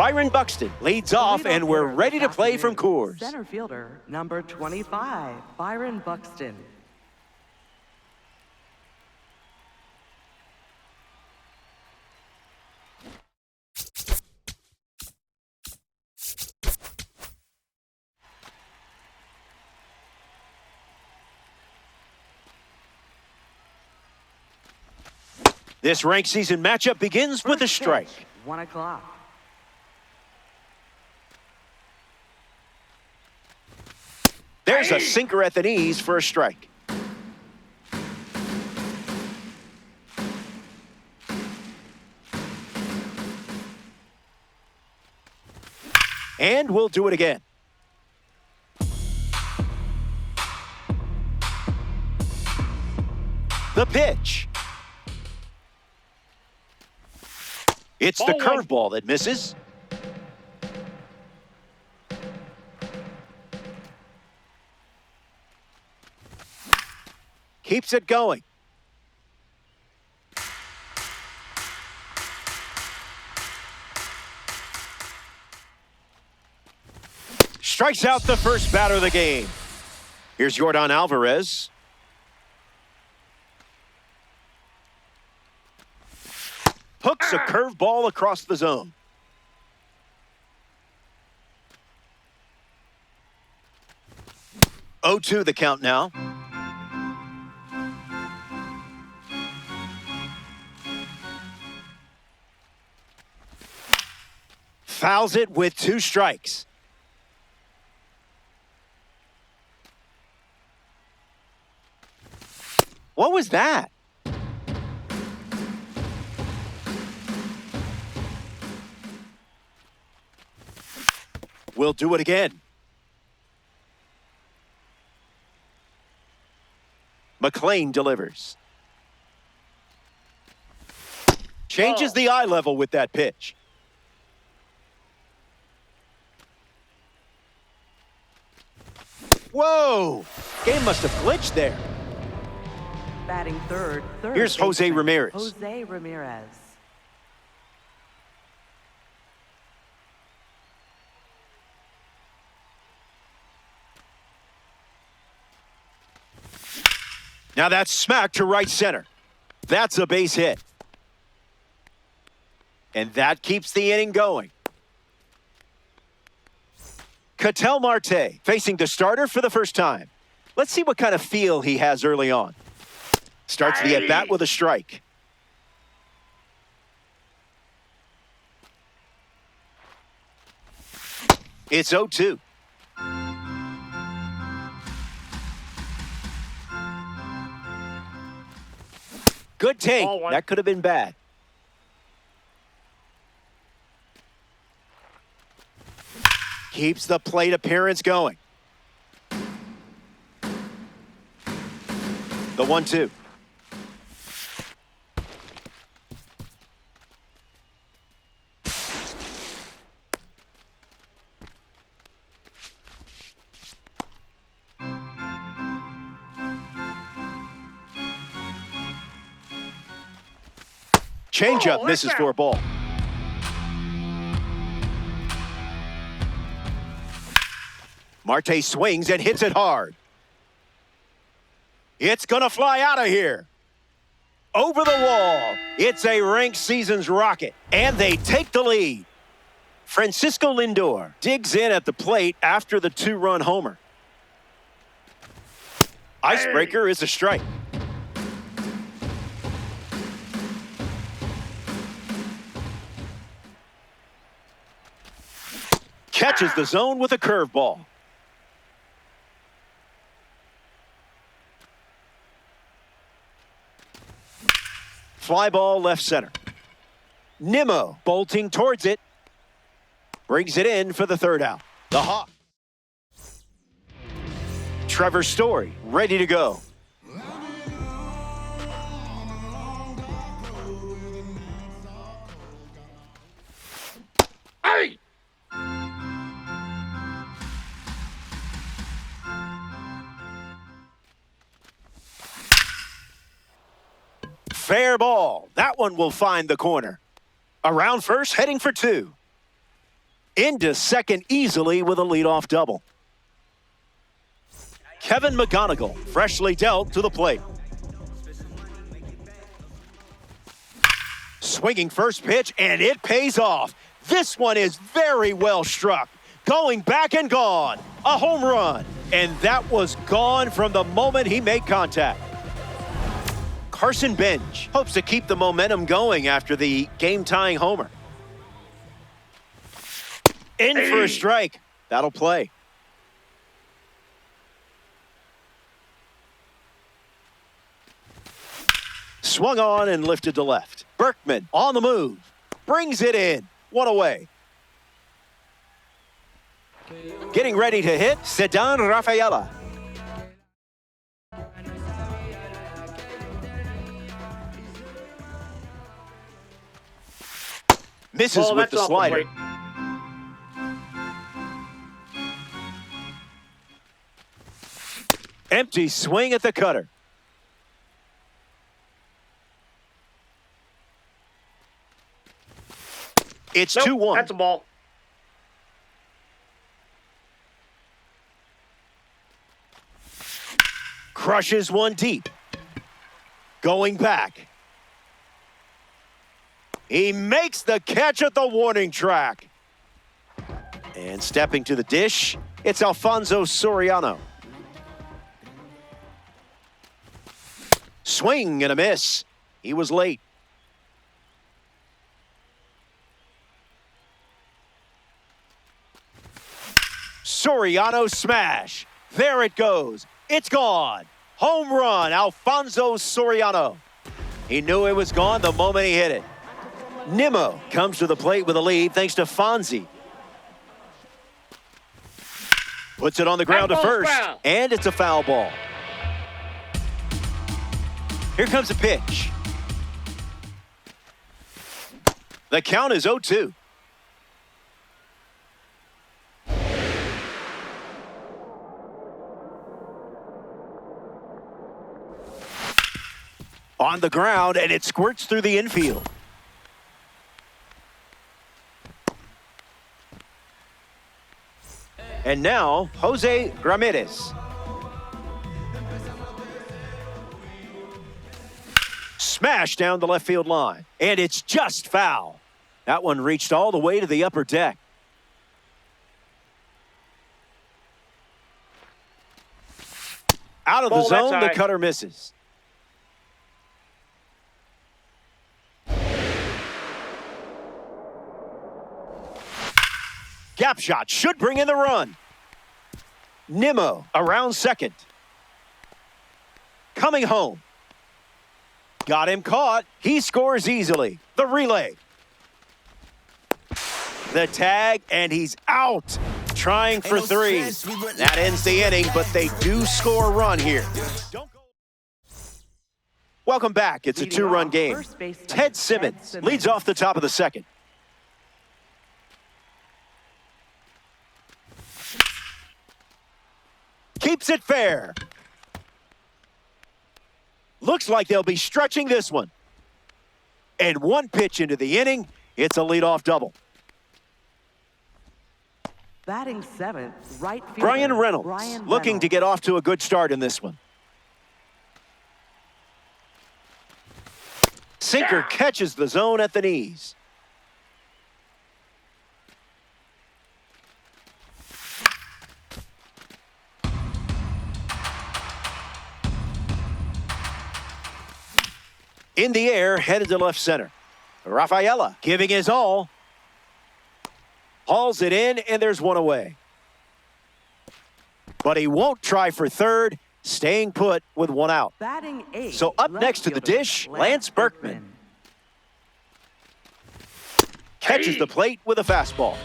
Byron Buxton leads off, and we're ready to play from Coors. Center fielder, number 25, Byron Buxton. This ranked season matchup begins with a strike. 1 o'clock. There's a sinker at the knees for a strike. And we'll do it again. The pitch. It's the curveball that misses. Keeps it going. Strikes out the first batter of the game. Here's Yordan Alvarez. Hooks a curveball across the zone. Oh-2 the count now. Fouls it with 2 strikes. What was that? We'll do it again. McLean delivers. Changes the eye level with that pitch. Whoa! Game must have glitched there. Batting third. Here's Jose Ramirez. Jose Ramirez. Now that's smacked to right center. That's a base hit. And that keeps the inning going. Ketel Marte facing the starter for the first time. Let's see what kind of feel he has early on. Starts the at-bat with a strike. It's 0-2. Good take. That could have been bad. Keeps the plate appearance going. The 1-2. Changeup misses for a ball. Marte swings and hits it hard. It's going to fly out of here. Over the wall. It's a ranked season's rocket, and they take the lead. Francisco Lindor digs in at the plate after the 2-run homer. Icebreaker is a strike. Catches the zone with a curveball. Fly ball left center. Nimmo bolting towards it. Brings it in for the 3rd out. The Hawk. Trevor Story ready to go. Hey! Fair ball. That one will find the corner. Around first, heading for 2. Into second easily with a leadoff double. Kevin McGonigal, freshly dealt to the plate. Swinging first pitch, and it pays off. This one is very well struck. Going back and gone. A home run. And that was gone from the moment he made contact. Carson Bench hopes to keep the momentum going after the game-tying homer. In for a strike. That'll play. Swung on and lifted to left. Berkman on the move. Brings it in. One away. Getting ready to hit, Ceddanne Rafaela. Misses with the slider. Empty swing at the cutter. It's 2-1. That's a ball. Crushes one deep. Going back. He makes the catch at the warning track. And stepping to the dish, it's Alfonso Soriano. Swing and a miss. He was late. Soriano smash. There it goes. It's gone. Home run, Alfonso Soriano. He knew it was gone the moment he hit it. Nimmo comes to the plate with a lead thanks to Fonzie. Puts it on the ground to first, and it's a foul ball. Here comes a pitch. The count is 0-2. On the ground, and it squirts through the infield. And now, Jose Ramirez. Smash down the left field line, and it's just foul. That one reached all the way to the upper deck. Out of the zone, the cutter misses. Gap shot should bring in the run. Nimmo around second. Coming home. Got him caught. He scores easily. The relay. The tag, and he's out. Trying for three. That ends the inning, but they do score a run here. Welcome back. It's a two-run game. Ted Simmons leads off the top of the second. Keeps it fair. Looks like they'll be stretching this one. And one pitch into the inning, it's a leadoff double. Batting seventh, right fielder, Brian Reynolds looking to get off to a good start in this one. Sinker catches the zone at the knees. In the air, headed to left center. Rafaela giving his all. Hauls it in, and there's one away. But he won't try for third, staying put with one out. Batting eighth, So up next to the dish, Lance Berkman. Catches the plate with a fastball.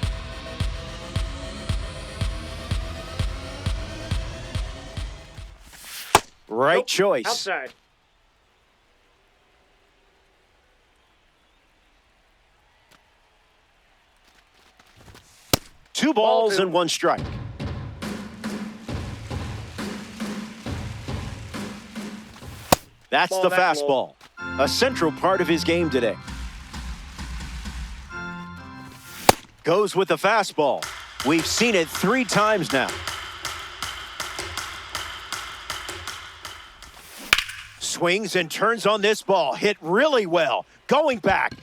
Right choice. Outside. Two balls and one strike. That's the fastball, a central part of his game today. Goes with the fastball. We've seen it 3 times now. Swings and turns on this ball. Hit really well. Going back,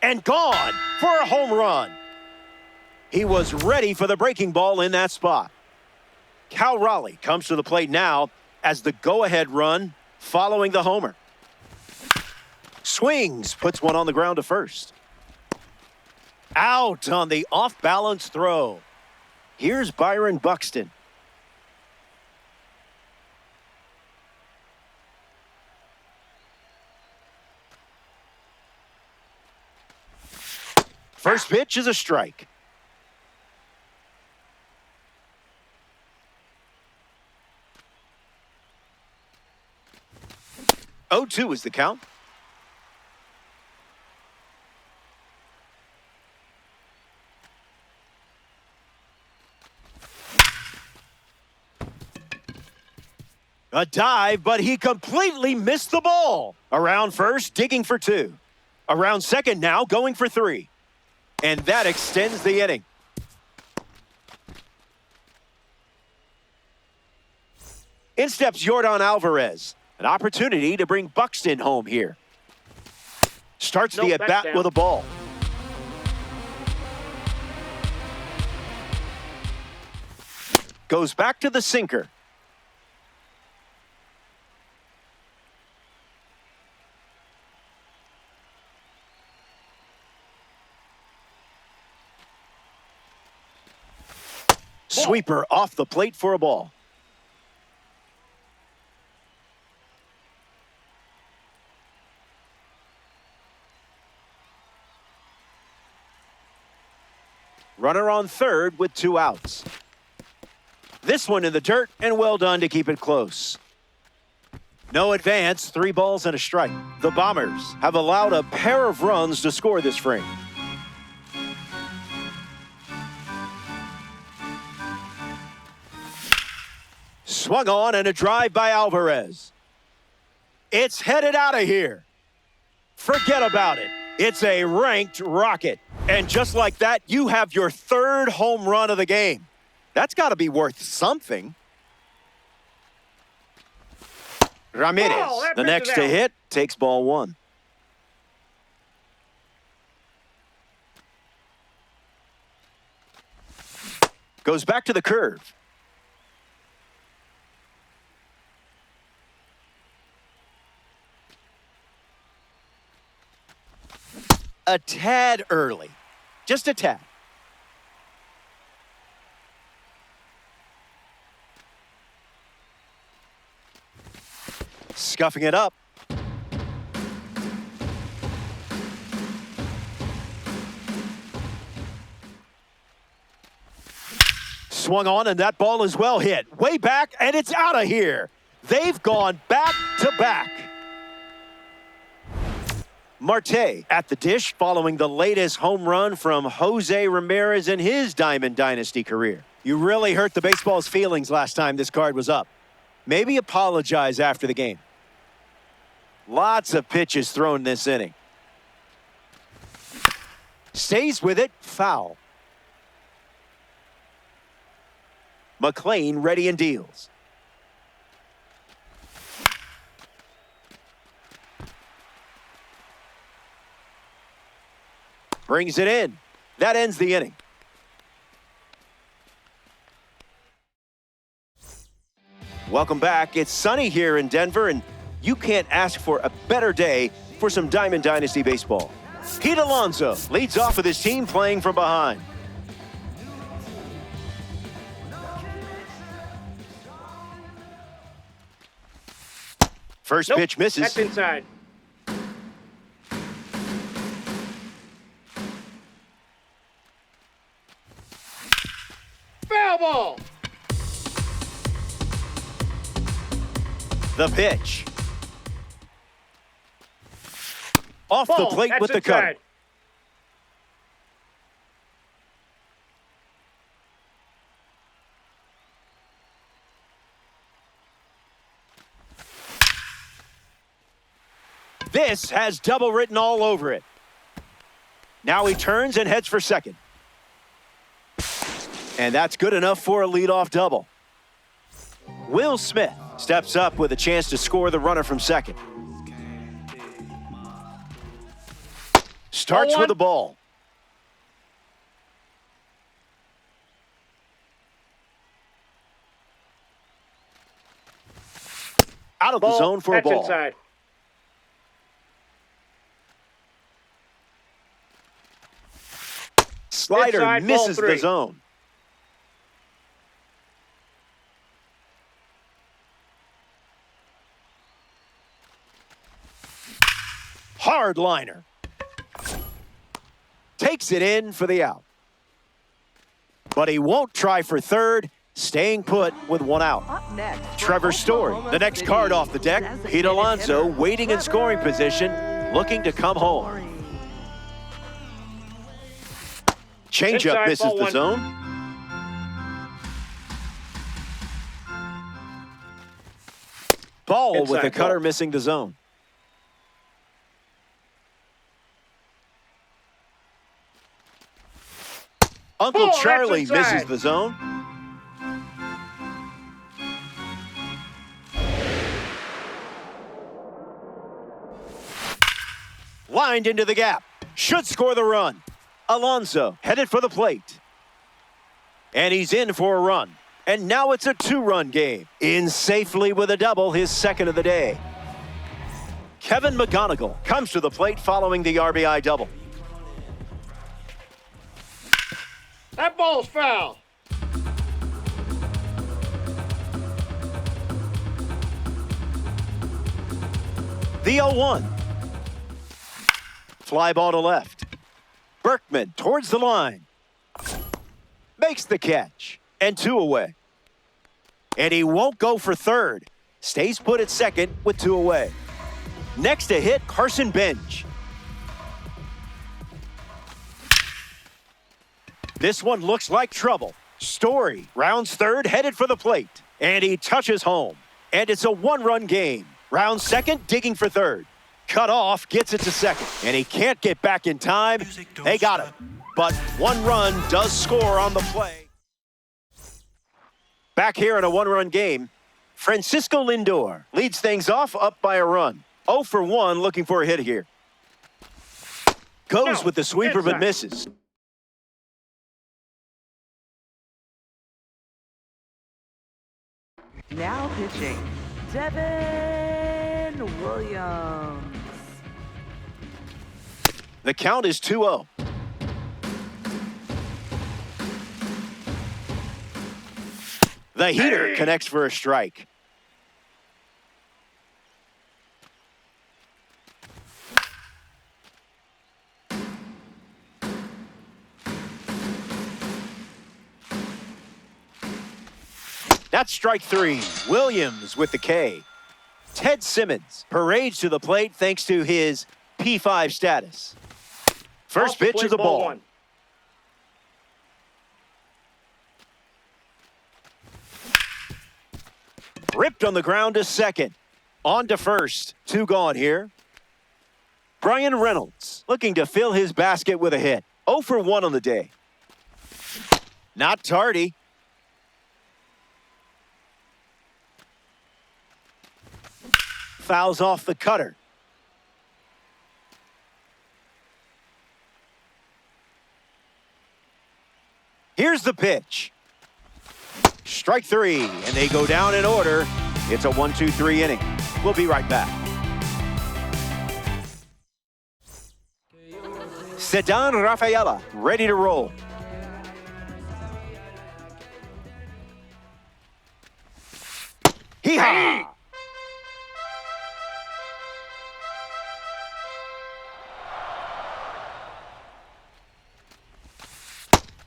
and gone for a home run. He was ready for the breaking ball in that spot. Cal Raleigh comes to the plate now as the go-ahead run following the homer. Swings, puts one on the ground to first. Out on the off-balance throw. Here's Byron Buxton. First pitch is a strike. Oh, 2 is the count. A dive, but he completely missed the ball. Around first, digging for 2. Around second now, going for 3. And that extends the inning. In steps Yordan Alvarez. An opportunity to bring Buxton home here. Starts the at-bat with a ball. Goes back to the sinker. Sweeper off the plate for a ball. Runner on third with 2 outs. This one in the dirt, and well done to keep it close. No advance, 3 balls and a strike. The Bombers have allowed a pair of runs to score this frame. Swung on and a drive by Alvarez. It's headed out of here. Forget about it. It's a ranked rocket. And just like that, you have your 3rd home run of the game. That's got to be worth something. Ramirez, the next to hit, takes ball 1. Goes back to the curve. A tad early. Just a tad. Scuffing it up. Swung on, and that ball is well hit. Way back, and it's out of here. They've gone back to back. Marte at the dish following the latest home run from Jose Ramirez in his Diamond Dynasty career. You really hurt the baseball's feelings last time this card was up. Maybe apologize after the game. Lots of pitches thrown this inning. Stays with it, foul. McLean ready and deals. Brings it in. That ends the inning. Welcome back. It's sunny here in Denver, and you can't ask for a better day for some Diamond Dynasty baseball. Pete Alonso leads off with his team playing from behind. First pitch misses. That's inside. Foul ball. The pitch. Off the plate with the cutter. This has double written all over it. Now he turns and heads for second. And that's good enough for a leadoff double. Will Smith steps up with a chance to score the runner from second. Starts with the ball. Out of the zone for a ball. Inside. Slider Inside, misses ball the 3. zone. Hard liner. Takes it in for the out. But he won't try for third, staying put with one out. Up next, Trevor Story, the next card off the deck. Pete Alonso waiting in scoring position, looking to come home. Changeup Inside, misses ball the 1. zone. Ball with Inside, the cutter ball. missing the zone. Uncle Ball, Charlie that's inside. misses the zone. Lined into the gap. Should score the run. Alonso headed for the plate. And he's in for a run. And now it's a 2-run game. In safely with a double, his second of the day. Kevin McGonigal comes to the plate following the RBI double. That ball's foul. The 0-1. Fly ball to left. Berkman towards the line. Makes the catch. And 2 away. And he won't go for third. Stays put at second with 2 away. Next to hit, Carson Bench. This one looks like trouble. Story rounds third, headed for the plate. And he touches home. And it's a 1-run game. Rounds second, digging for third. Cut off, gets it to second. And he can't get back in time. They got him. But 1 run does score on the play. Back here in a 1-run game, Francisco Lindor leads things off up by a run. 0 for 1, looking for a hit here. Goes with the sweeper but misses. Now pitching, Devin Williams. The count is 2-0. The heater connects for a strike. That's strike 3. Williams with the K. Ted Simmons parades to the plate thanks to his P5 status. First pitch of the ball. 1. Ripped on the ground to second. On to first. 2 gone here. Brian Reynolds looking to fill his basket with a hit. 0 for 1 on the day. Not tardy. Fouls off the cutter. Here's the pitch. Strike 3, and they go down in order. It's a 1-2-3 inning. We'll be right back. Cedar Rafaela, ready to roll. Hee-haw!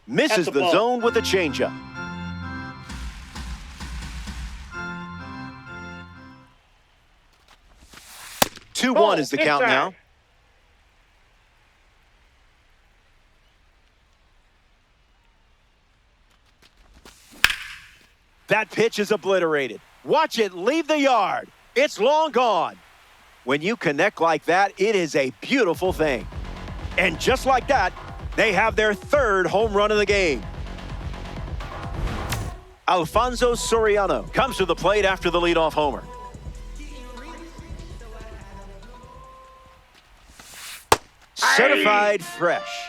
Misses the zone with a changeup. Two one is the count now. That pitch is obliterated. Watch it leave the yard. It's long gone. When you connect like that, it is a beautiful thing. And just like that, they have their third home run of the game. Alfonso Soriano comes to the plate after the leadoff homer. Certified fresh.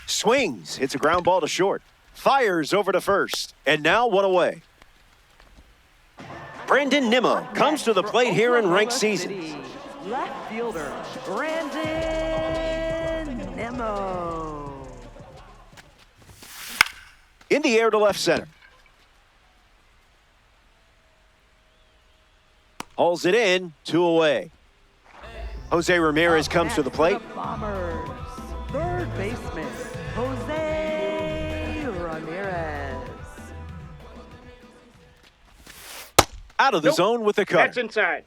Swings, hits a ground ball to short. Fires over to first, and now one away. Brandon Nimmo comes to the plate here in ranked seasons. Left fielder, Brandon Nimmo. In the air to left center. Hauls it in, 2 away. Jose Ramirez comes to the plate. The Bombers, third baseman, Jose Ramirez. Out of the zone with the cutter. That's inside.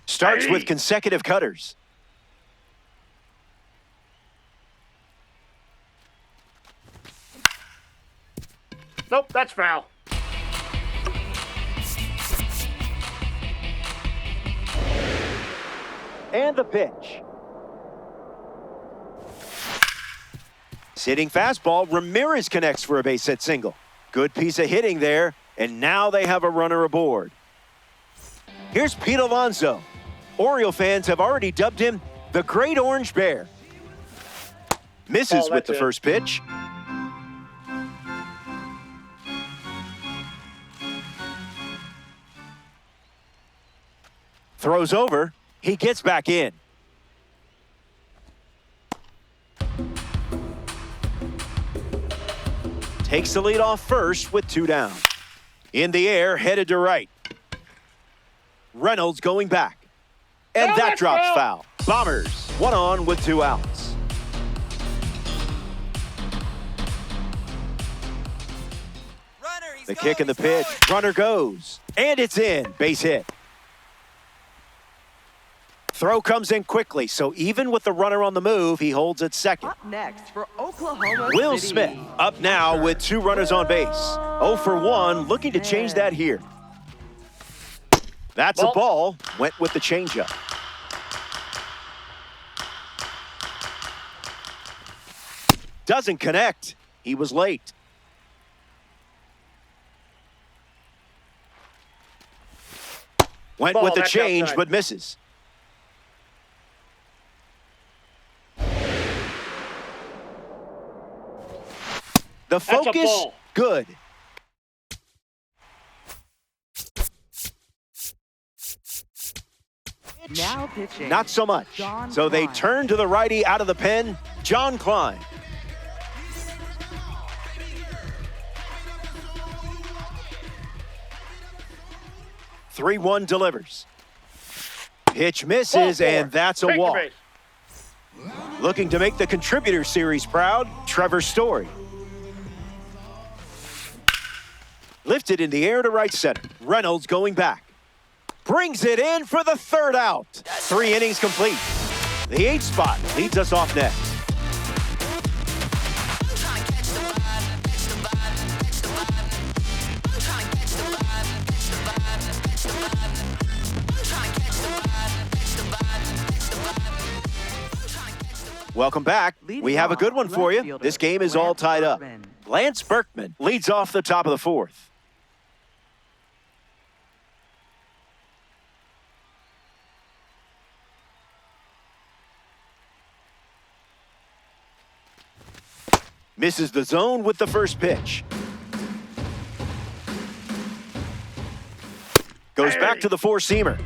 Starts with consecutive cutters. Nope, that's foul. And the pitch. Sitting fastball, Ramirez connects for a base hit single. Good piece of hitting there, and now they have a runner aboard. Here's Pete Alonso. Oriole fans have already dubbed him the Great Orange Bear. Misses with the first pitch. Throws over. He gets back in. Takes the lead off first with 2 down. In the air, headed to right. Reynolds going back. And that drops foul. Bombers, 1 on with 2 outs. The kick and the pitch. Runner goes. And it's in. Base hit. Throw comes in quickly, so even with the runner on the move, he holds at second. Up next for Oklahoma Will City. Smith up now with 2 runners on base. 0 for 1, looking to change that here. That's a ball. Went with the changeup. Doesn't connect. He was late. Went with the change, outside. but misses. The focus, good. Now pitching. Not so much. So they turn to the righty out of the pen, John Klein. (3-1) delivers. Pitch misses, and that's a walk. Looking to make the contributor series proud, Trevor Story. Lifted in the air to right center. Reynolds going back. Brings it in for the 3rd out. 3 innings complete. The 8th spot leads us off next. Welcome back. We have a good one for you. This game is all tied up. Lance Berkman leads off the top of the 4th. Misses the zone with the first pitch. Goes back to the 4-seamer.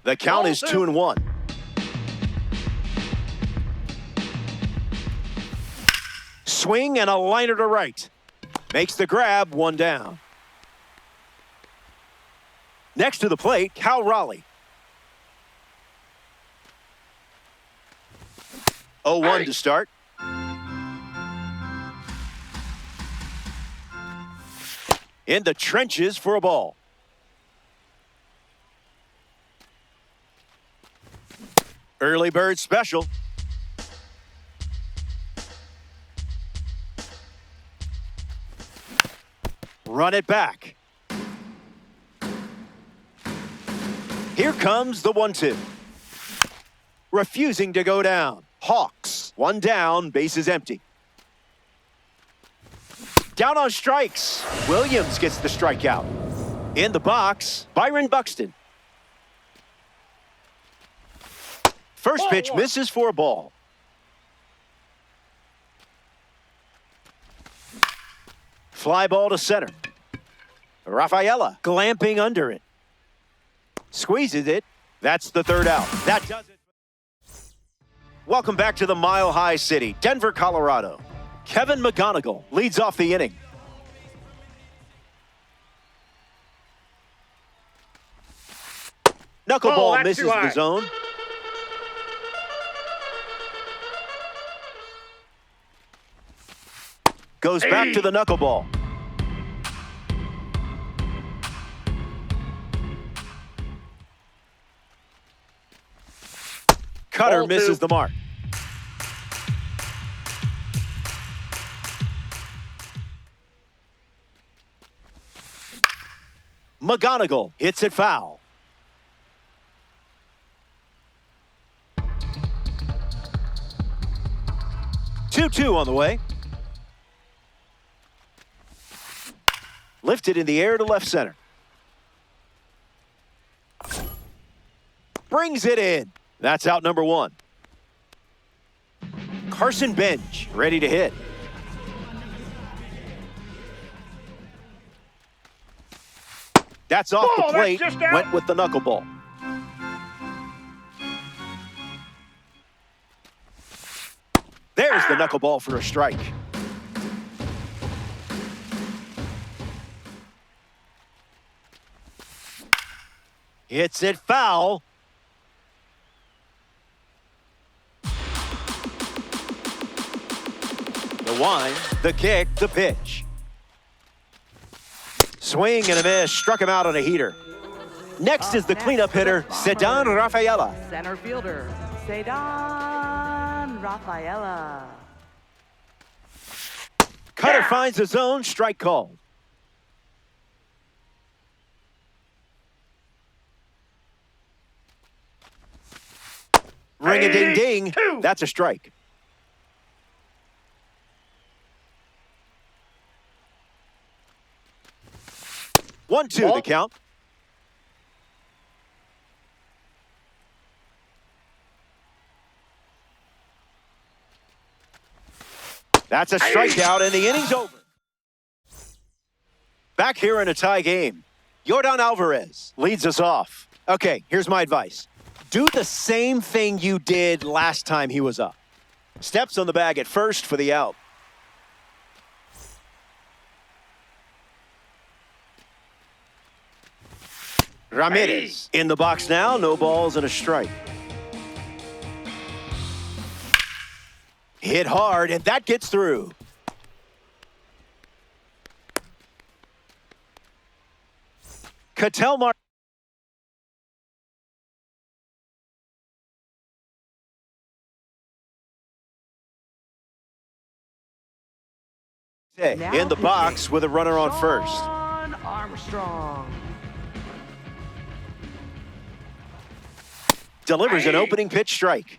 The count is 2-1. Swing and a liner to right. Makes the grab, 1 down. Next to the plate, Cal Raleigh. 0-1 to start. In the trenches for a ball. Early bird special. Run it back. Here comes the 1-2. Refusing to go down. Hawks, one down, base is empty. Down on strikes. Williams gets the strikeout. In the box, Byron Buxton. First pitch misses for a ball. Fly ball to center. Rafaela glamping under it. Squeezes it. That's the third out. That does it. Welcome back to the Mile High City, Denver, Colorado. Kevin McGonigal leads off the inning. Knuckleball misses the zone. Goes back to the knuckleball. Cutter misses the mark. McGonigal hits it foul. Two on the way. Lifted in the air to left center. Brings it in. That's out number one. Carson Bench ready to hit. That's off the plate. Went with the knuckleball. There's the knuckleball for a strike. Hits it foul. The wind, the kick, the pitch. Swing and a miss, struck him out on a heater. Next is the cleanup hitter, Ceddanne Rafaela. Center fielder, Ceddanne Rafaela. Cutter finds the zone, strike called. Ring-a-ding-ding, that's a strike. One-two the count. That's a strikeout, and the inning's over. Back here in a tie game, Yordan Alvarez leads us off. Okay, here's my advice. Do the same thing you did last time he was up. Steps on the bag at first for the out. Ramirez in the box now, no balls and a strike. Hit hard, and that gets through. Cattell Martin. In the box with a runner on first. Armstrong. Delivers an opening pitch strike.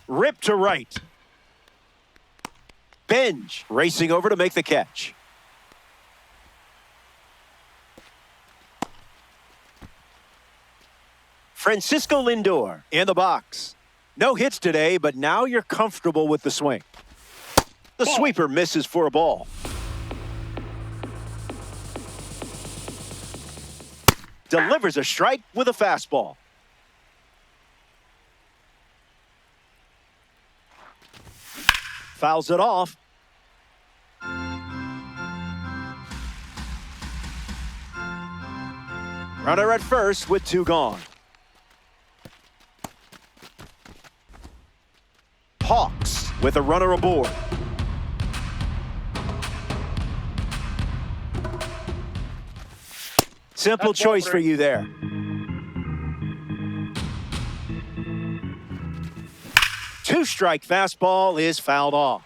Rip to right. Bench racing over to make the catch. Francisco Lindor in the box. No hits today, but now you're comfortable with the swing. The sweeper misses for a ball. Delivers a strike with a fastball. Fouls it off. Runner at first with two gone. Hawks with a runner aboard. Simple choice for you there. Two-strike fastball is fouled off.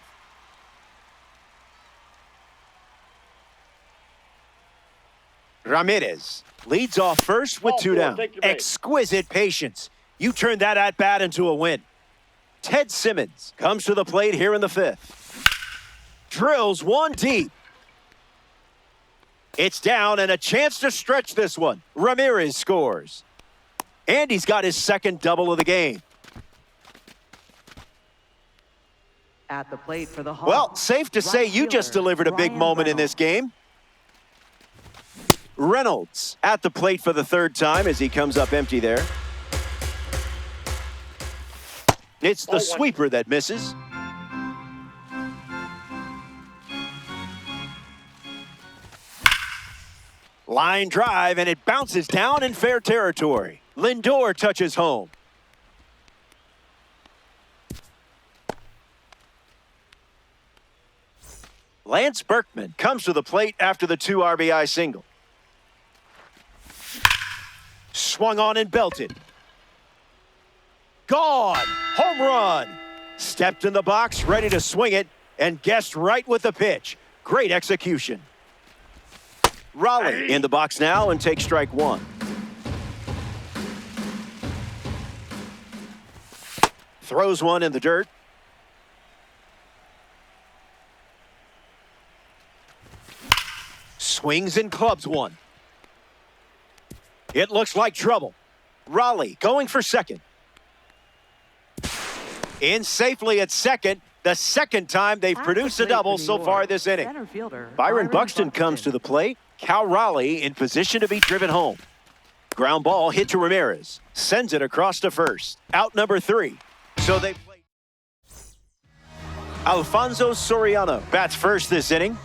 Ramirez leads off first with Ball 2 four, down. take your base. Exquisite patience. You turned that at-bat into a win. Ted Simmons comes to the plate here in the 5th. Drills one deep. It's down and a chance to stretch this one. Ramirez scores. And he's got his second double of the game. At the plate for the Hawks. Well, safe to say you just delivered a big moment in this game. Reynolds at the plate for the 3rd time as he comes up empty there. It's the sweeper that misses. Line drive, and it bounces down in fair territory. Lindor touches home. Lance Berkman comes to the plate after the 2 RBI single. Swung on and belted. Gone. Home run. Stepped in the box, ready to swing it, and guessed right with the pitch. Great execution. Raleigh in the box now and takes strike 1. Throws one in the dirt. Swings and clubs one. It looks like trouble. Raleigh going for second. In safely at second. The second time they've produced a double so far this inning. Center fielder, Byron Buxton comes to the plate. Cal Raleigh in position to be driven home. Ground ball hit to Ramirez. Sends it across to first. Out number 3. So they play. Alfonso Soriano bats first this inning.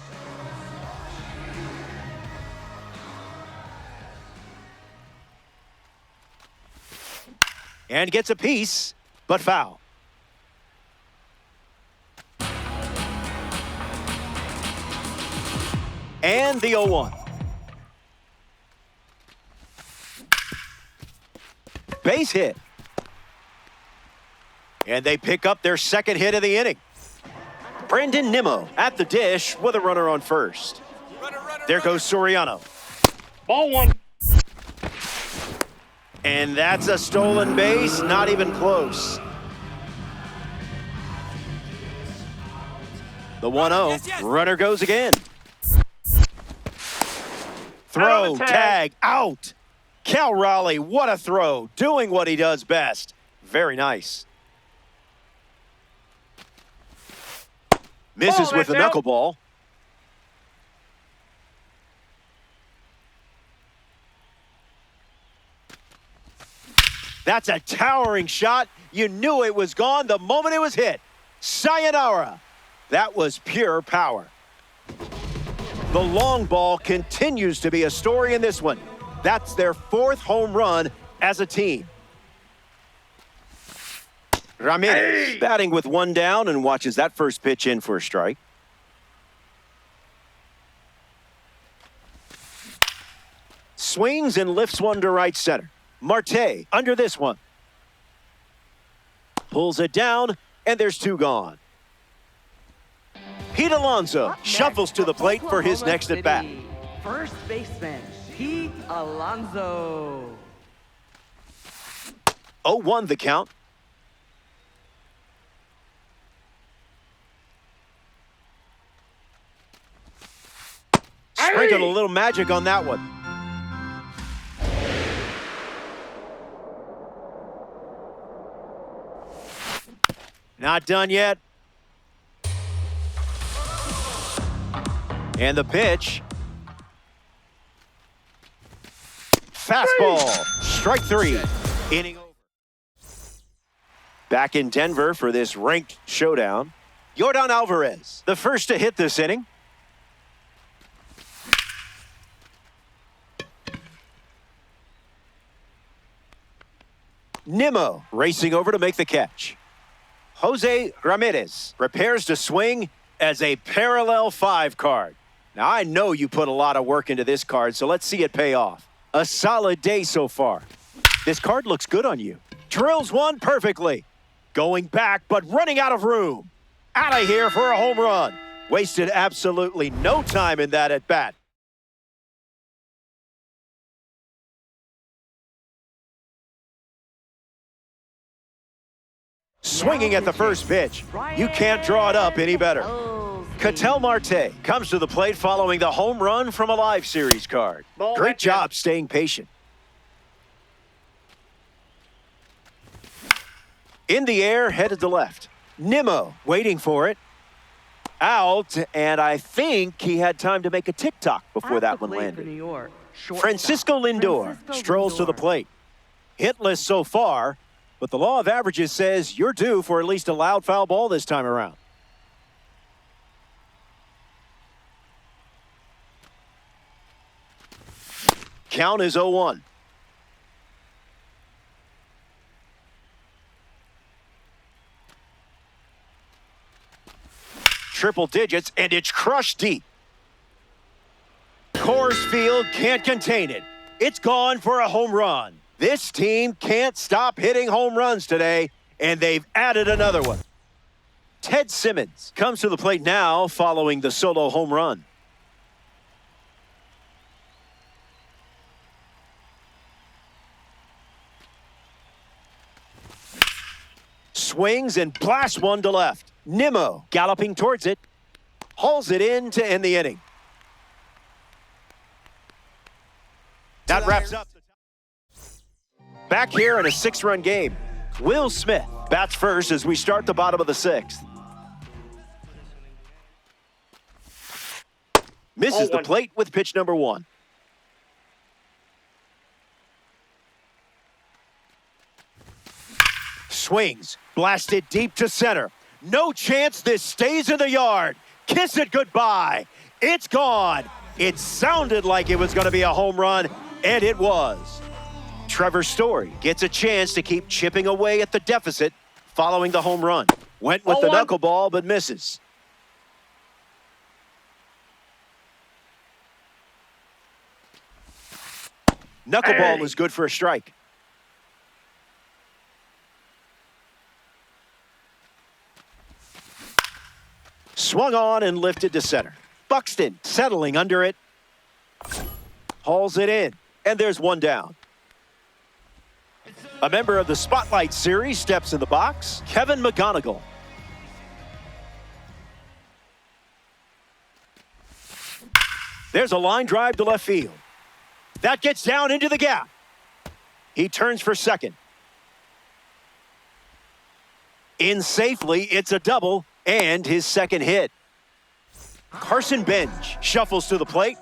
And gets a piece, but foul. And the 0-1. Base hit. And they pick up their second hit of the inning. Brandon Nimmo at the dish with a runner on first. There goes Soriano. Ball 1. And that's a stolen base, not even close. The 1-0, runner goes again. Throw, tag, out. Cal Raleigh, what a throw. Doing what he does best. Very nice. Misses with the knuckleball. That's a towering shot. You knew it was gone the moment it was hit. Sayonara. That was pure power. The long ball continues to be a story in this one. That's their 4th home run as a team. Ramirez batting with 1 down and watches that first pitch in for a strike. Swings and lifts one to right center. Marte under this one. Pulls it down, and there's 2 gone. Pete Alonso shuffles to the plate for his next at-bat. First baseman, Pete Alonso. 0-1 the count. Sprinkled a little magic on that one. Not done yet. And the pitch. Fastball. Strike 3. Inning over. Back in Denver for this ranked showdown. Yordan Alvarez, the first to hit this inning. Nimmo racing over to make the catch. Jose Ramirez prepares to swing as a parallel 5 card. Now, I know you put a lot of work into this card, so let's see it pay off. A solid day so far. This card looks good on you. Drills one perfectly. Going back, but running out of room. Out of here for a home run. Wasted absolutely no time in that at-bat. Swinging at the first pitch. You can't draw it up any better. Ketel Marte comes to the plate following the home run from a live series card. Great job staying patient. In the air, headed to left. Nimmo waiting for it. Out, and I think he had time to make a tick-tock before that one landed. Francisco Lindor strolls to the plate. Hitless so far, but the law of averages says you're due for at least a loud foul ball this time around. Count is 0-1. Triple digits, and it's crushed deep. Coors Field can't contain it. It's gone for a home run. This team can't stop hitting home runs today, and they've added another one. Ted Simmons comes to the plate now following the solo home run. Swings and blasts one to left. Nimmo galloping towards it. Hauls it in to end the inning. That wraps up. Back here in a 6-run game. Will Smith bats first as we start the bottom of the 6th. Misses the plate with pitch number 1. Swings, blasted deep to center. No chance this stays in the yard. Kiss it goodbye. It's gone. It sounded like it was going to be a home run, and it was. Trevor Story gets a chance to keep chipping away at the deficit following the home run. Went with the knuckleball, but misses. Knuckleball is good for a strike. Swung on and lifted to center. Buxton settling under it. Hauls it in, and there's one down. A member of the Spotlight Series steps in the box, Kevin McGonigal. There's a line drive to left field. That gets down into the gap. He turns for second. In safely, it's a double and his second hit. Carson Bench shuffles to the plate.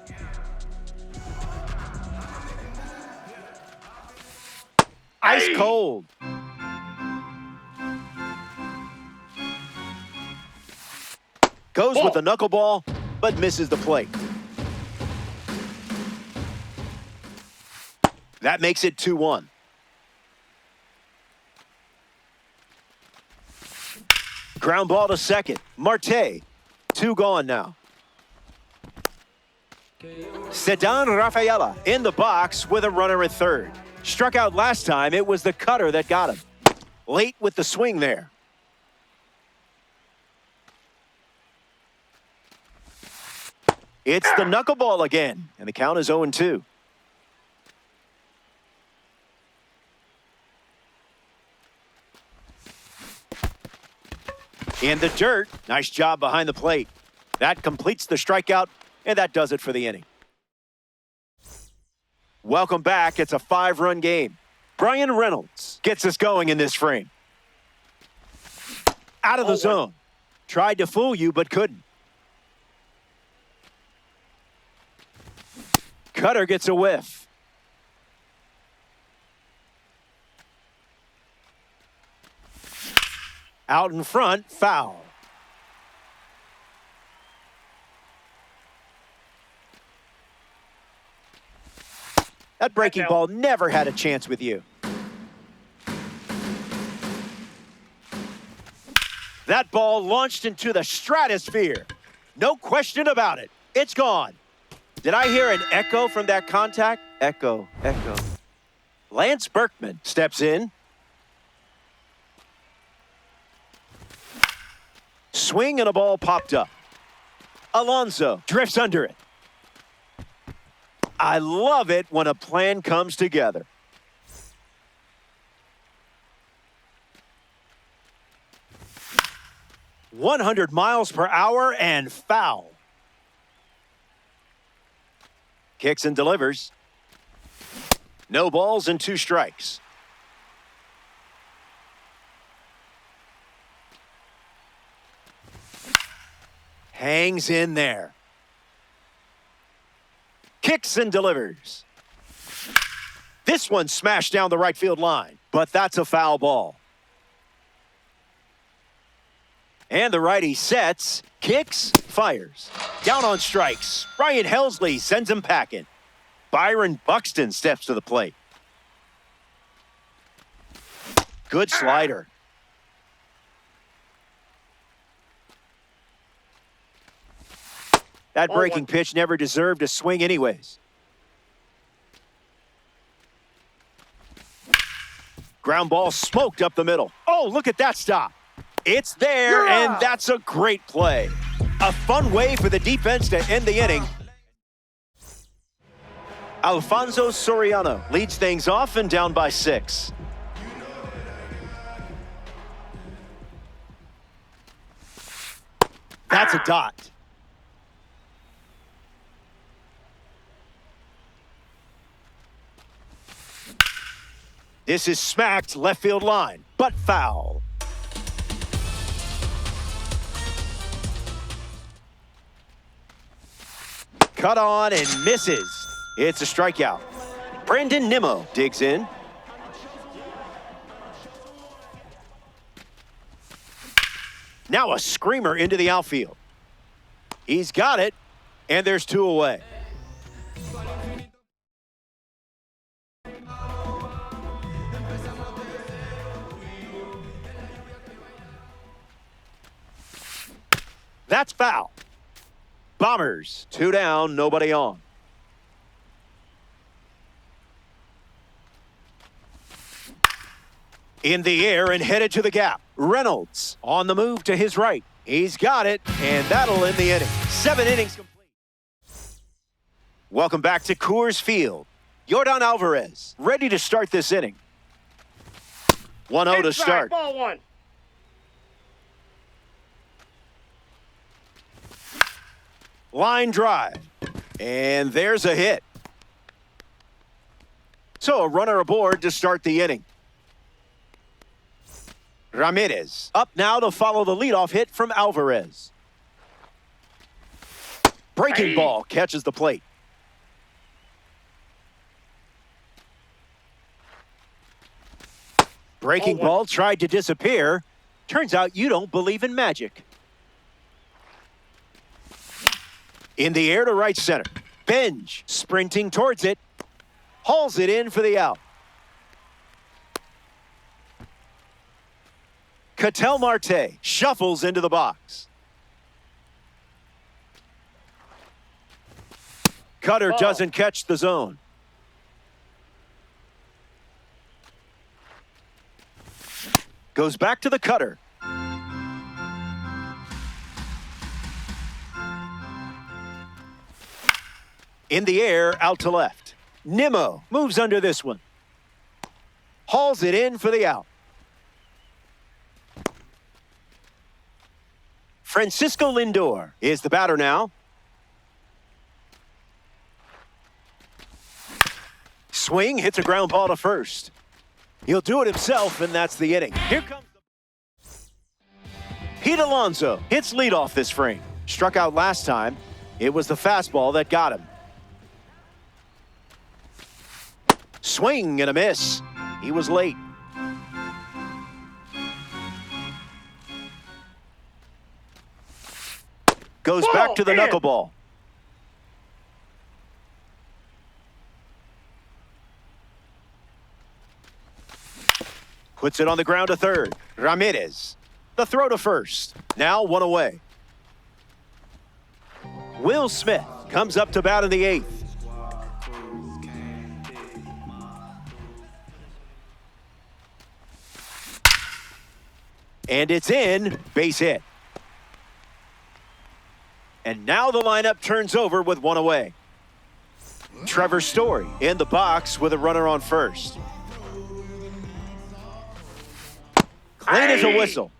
Ice cold. Goes with the knuckleball, but misses the plate. That makes it 2-1. Ground ball to second. Marte, 2 gone now. Sedan Rafaela in the box with a runner at third. Struck out last time. It was the cutter that got him. Late with the swing there. It's the knuckleball again, and the count is 0-2. In the dirt. Nice job behind the plate. That completes the strikeout, and that does it for the inning. Welcome back. It's a 5-run game. Brian Reynolds gets us going in this frame. Out of the zone. Tried to fool you, but couldn't. Cutter gets a whiff. Out in front, foul. That breaking ball never had a chance with you. That ball launched into the stratosphere. No question about it. It's gone. Did I hear an echo from that contact? Echo, echo. Lance Berkman steps in. Swing and a ball popped up. Alonso drifts under it. I love it when a plan comes together. 100 miles per hour and foul. Kicks and delivers. No balls and 2 strikes. Hangs in there. Kicks and delivers. This one smashed down the right field line, but that's a foul ball. And the righty sets, kicks, fires. Down on strikes. Ryan Helsley sends him packing. Byron Buxton steps to the plate. Good slider. That breaking pitch never deserved a swing anyways. Ground ball smoked up the middle. Oh, look at that stop. It's there, and that's a great play. A fun way for the defense to end the inning. Alfonso Soriano leads things off and down by 6. That's a dot. This is smacked left field line, but foul. Cut on and misses. It's a strikeout. Brandon Nimmo digs in. Now a screamer into the outfield. He's got it, and there's 2 away. That's foul. Bombers, 2 down, nobody on. In the air and headed to the gap. Reynolds on the move to his right. He's got it, and that'll end the inning. 7 innings complete. Welcome back to Coors Field. Yordan Alvarez ready to start this inning. 1-0 to start. Ball 1. Line drive. And there's a hit. So a runner aboard to start the inning. Ramirez up now to follow the leadoff hit from Alvarez. Breaking ball catches the plate. Breaking ball tried to disappear. Turns out you don't believe in magic. In the air to right center. Benj sprinting towards it. Hauls it in for the out. Ketel Marte shuffles into the box. Cutter doesn't catch the zone. Goes back to the cutter. In the air, out to left. Nimmo moves under this one. Hauls it in for the out. Francisco Lindor is the batter now. Swing, hits a ground ball to first. He'll do it himself, and that's the inning. Here comes Pete Alonso hits leadoff this frame. Struck out last time. It was the fastball that got him. Swing and a miss. He was late. Goes back to the knuckleball. Puts it on the ground to third. Ramirez. The throw to first. Now 1 away. Will Smith comes up to bat in the 8th. And it's in. Base hit. And now the lineup turns over with 1 away. Trevor Story in the box with a runner on first. Clean as a whistle.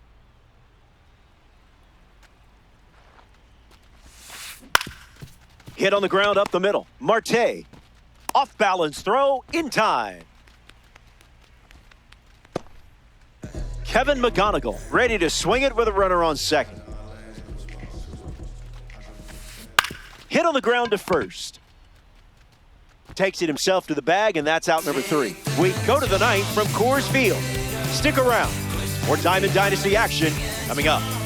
Hit on the ground up the middle. Marte. Off balance throw in time. Kevin McGonigal ready to swing it with a runner on second. Hit on the ground to first. Takes it himself to the bag, and that's out number 3. We go to the ninth from Coors Field. Stick around. More Diamond Dynasty action coming up.